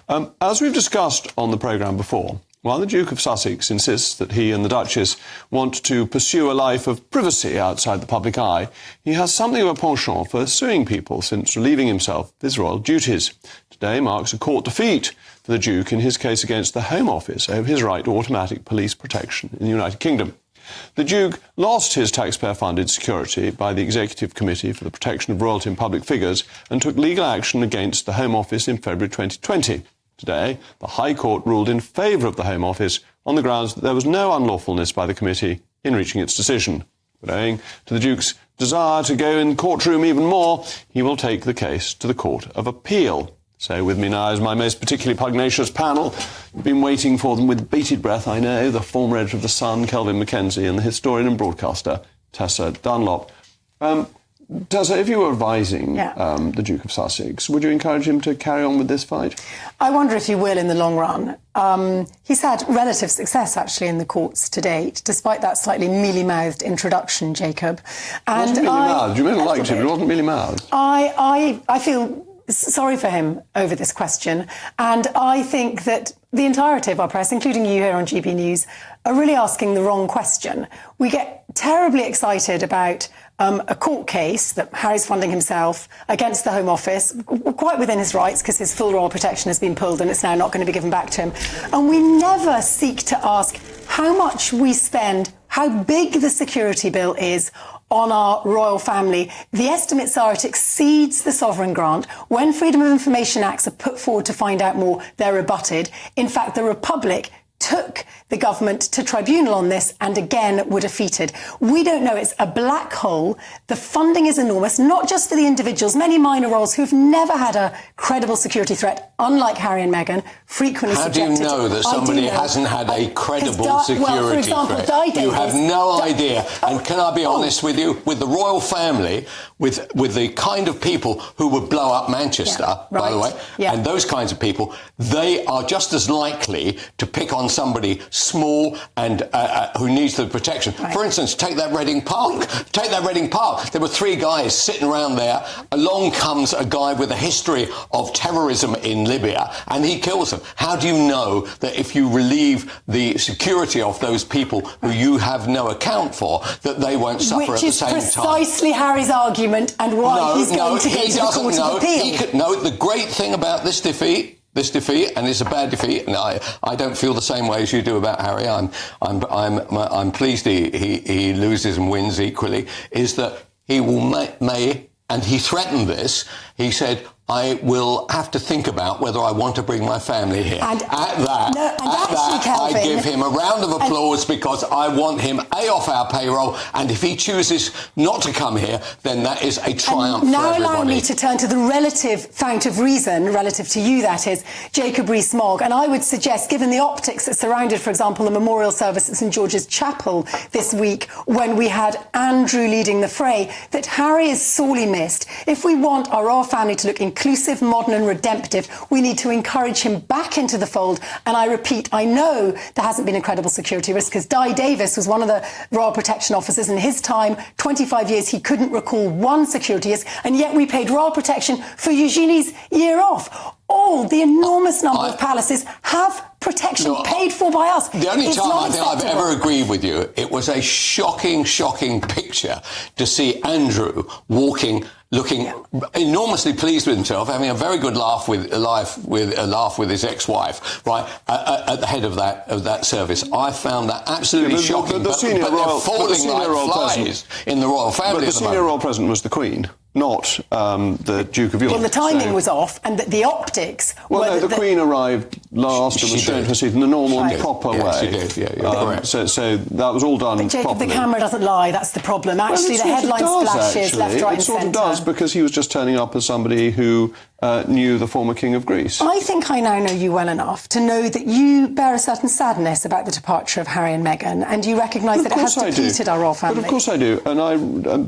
As we've discussed on the programme before, while the Duke of Sussex insists that he and the Duchess want to pursue a life of privacy outside the public eye, he has something of a penchant for suing people since relieving himself of his royal duties. Today marks a court defeat for the Duke in his case against the Home Office over his right to automatic police protection in the United Kingdom. The Duke lost his taxpayer-funded security by the Executive Committee for the Protection of Royalty and Public Figures and took legal action against the Home Office in February 2020. Today, the High Court ruled in favour of the Home Office on the grounds that there was no unlawfulness by the committee in reaching its decision. But owing to the Duke's desire to go in the courtroom even more, he will take the case to the Court of Appeal. So with me now is my most particularly pugnacious panel. You've been waiting for them with bated breath, I know, the former editor of The Sun, Kelvin MacKenzie, and the historian and broadcaster, Tessa Dunlop. Tessa, if you were advising the Duke of Sussex, would you encourage him to carry on with this fight? I wonder if he will in the long run. He's had relative success, actually, in the courts to date, despite that slightly mealy-mouthed introduction, Jacob. And it wasn't mealy-mouthed. You may have liked him, but it wasn't mealy-mouthed. I feel sorry for him over this question, and I think that the entirety of our press, including you here on GB News, are really asking the wrong question. We get terribly excited about a court case that Harry's funding himself against the Home Office, quite within his rights because his full royal protection has been pulled and it's now not going to be given back to him. And we never seek to ask how much we spend, how big the security bill is on our royal family. The estimates are it exceeds the sovereign grant. When Freedom of Information Acts are put forward to find out more, they're rebutted. In fact, the Republic took the government to tribunal on this and again were defeated. We don't know. It's a black hole. The funding is enormous, not just for the individuals, many minor roles who've never had a credible security threat, unlike Harry and Meghan, frequently subjected. How do you know that somebody hasn't had a credible security threat? Di Davis, you have no idea. And can I be honest with you? With the royal family, with the kind of people who would blow up Manchester, by the way, and those kinds of people, they are just as likely to pick on somebody small and who needs the protection. For instance, take that Reading Park. Take that Reading Park. There were 3 guys sitting around there. Along comes a guy with a history of terrorism in Libya, and he kills them. How do you know that if you relieve the security of those people who you have no account for, that they won't suffer at the same time? Which is precisely Harry's argument and why he's going to go to the Court of Appeal. The great thing about this defeat, and it's a bad defeat, and I don't feel the same way as you do about Harry. I'm pleased he loses and wins equally. Is that he will may and he threatened this. He said, I will have to think about whether I want to bring my family here. And I give him a round of applause because I want him off our payroll, and if he chooses not to come here, then that is a triumph for everybody. Now allow me to turn to the relative fount of reason, relative to you, that is, Jacob Rees-Mogg. And I would suggest, given the optics that surrounded, for example, the memorial service at St George's Chapel this week, when we had Andrew leading the fray, that Harry is sorely missed. If we want our royal family to look inclusive, modern and redemptive, we need to encourage him back into the fold. And I repeat, I know there hasn't been a credible security risk because Di Davis was one of the Royal Protection Officers. In his time, 25 years, he couldn't recall one security risk, and yet we paid royal protection for Eugenie's year off. All the enormous number of palaces have protection paid for by us. The only time I think I've ever agreed with you, it was a shocking picture to see Andrew looking enormously pleased with himself, having a very good laugh with his ex-wife, right, at the head of that service. I found that absolutely shocking. But they're falling like flies in the royal family. But the senior royal president was the Queen, not the Duke of York. Well, the timing was off, and the optics. Well, no, the Queen arrived last and was shown to her seat in the normal and proper way. She did. Yeah, you're correct. So that was all done but Jacob, properly. The camera doesn't lie. That's the problem. Actually, the headline splashes left, right, and centre. It sort of does, because he was just turning up as somebody who knew the former King of Greece. I think I now know you well enough to know that you bear a certain sadness about the departure of Harry and Meghan, and you recognise that it has depleted our royal family. But of course I do, and I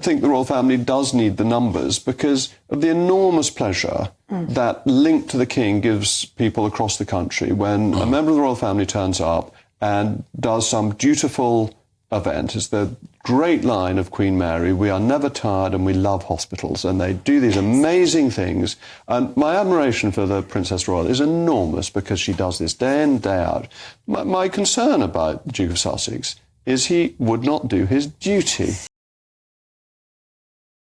think the royal family does need the numbers because of the enormous pleasure that link to the King gives people across the country when a member of the royal family turns up and does some dutiful event is the great line of Queen Mary, "We are never tired and we love hospitals," and they do these amazing things. And my admiration for the Princess Royal is enormous because she does this day in, day out. My concern about the Duke of Sussex is he would not do his duty.